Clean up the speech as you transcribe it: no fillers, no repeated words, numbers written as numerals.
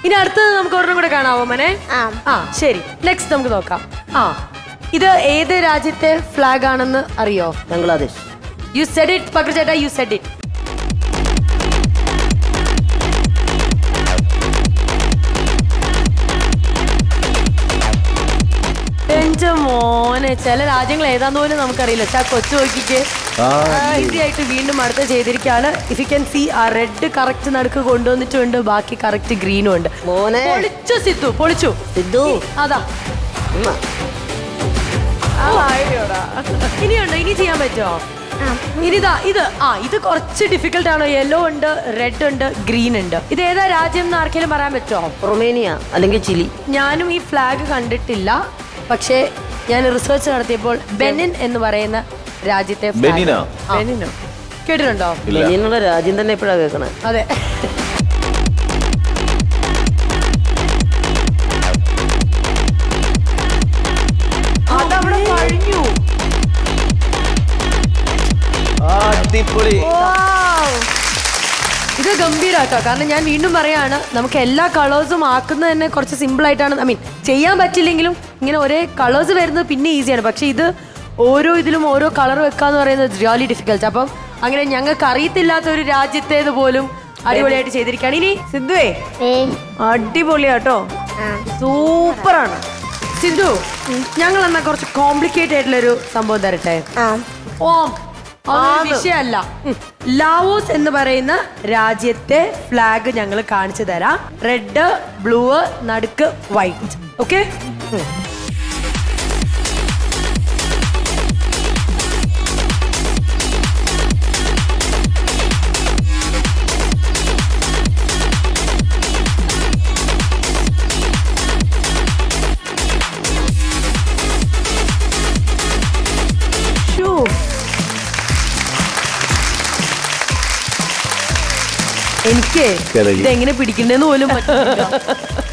ഇനി അടുത്തത് നമുക്ക് ഒരെണ്ണം കൂടെ കാണാവോ മനെ? ആ ശരി, നെക്സ്റ്റ് നമുക്ക് നോക്കാം. ഇത് ഏത് രാജ്യത്തെ ഫ്ലാഗ് ആണെന്ന് അറിയോ? Bangladesh. You said it Pakru ചേട്ടാ, യു സെഡ് ഇറ്റ്. എന്റെ മോനെ, ചില രാജ്യങ്ങൾ ഏതാന്ന് പോലും നമുക്കറിയില്ല. കൊച്ചു നോക്കിക്ക് ഈസി ആയിട്ട് വീണ്ടും അടുത്ത ചെയ്തിരിക്കുകയാണ്. ഇഫ് യു ക്യാൻ സീ ആ റെഡ് കറക്റ്റ് നടുക്ക് കൊണ്ടുവന്നിട്ടുണ്ട്, ബാക്കി കറക്റ്റ് ഗ്രീനും ഉണ്ട്. പൊളിച്ചു സിദ്ധു, പൊളിച്ചു സിദ്ധു. അതാ ഇനിയുണ്ടോ? ഇനി ചെയ്യാൻ പറ്റുമോ? ഇനിതാ ഇത് കുറച്ച് ഡിഫിക്കൽട്ട് ആണ്. യെല്ലോ ഉണ്ട്, റെഡ് ഉണ്ട്, ഗ്രീൻ ഉണ്ട്. ഇത് ഏതാ രാജ്യം എന്ന് ആർക്കെങ്കിലും പറയാൻ പറ്റുമോ? റൊമേനിയ അല്ലെങ്കിൽ ചിലി. ഞാനും ഈ ഫ്ലാഗ് കണ്ടിട്ടില്ല, പക്ഷേ ഞാൻ റിസർച്ച് നടത്തിയപ്പോൾ ബെനിൻ എന്ന് പറയുന്ന രാജ്യത്തെ ബെനിനോ കേട്ടിട്ടുണ്ടോ? ബെനിനുള്ള രാജ്യം തന്നെ എപ്പോഴാ കേൾക്കണേ? അതെ. അതവിടെ കഴിഞ്ഞു. ഇത് ഗംഭീരാട്ടോ. കാരണം ഞാൻ വീണ്ടും പറയാണ്, നമുക്ക് എല്ലാ കളേഴ്സും ആക്കുന്നത് തന്നെ കുറച്ച് സിമ്പിൾ ആയിട്ടാണ്. ഐ മീൻ ചെയ്യാൻ പറ്റില്ലെങ്കിലും ഇങ്ങനെ ഒരേ കളേഴ്സ് വരുന്നത് പിന്നെ ഈസിയാണ്. പക്ഷെ ഇത് ഓരോ ഇതിലും ഓരോ കളർ വെക്കാന്ന് പറയുന്നത് റിയലി ഡിഫിക്കൽട്ട്. അപ്പം അങ്ങനെ ഞങ്ങൾക്ക് അറിയത്തില്ലാത്ത ഒരു രാജ്യത്തേത് പോലും അടിപൊളിയായിട്ട് ചെയ്തിരിക്കുകയാണ്. ഇനി സിദ്ധുവേ, അടിപൊളിയാട്ടോ, സൂപ്പറാണ്. സിദ്ധു, ഞങ്ങൾ എന്നാ കുറച്ച് കോംപ്ലിക്കേറ്റഡ് ആയിട്ടുള്ളൊരു സംഭവം തരട്ടെ. വിഷയമല്ല, ലാവോസ് എന്ന് പറയുന്ന രാജ്യത്തെ ഫ്ലാഗ് ഞങ്ങൾ കാണിച്ചു തരാം. റെഡ്, ബ്ലൂ, നടുക്ക് വൈറ്റ്. ഓക്കെ, എനിക്ക് ഇതെങ്ങനെ പിടിക്കണ്ടെന്ന് പോലും പറ്റില്ല.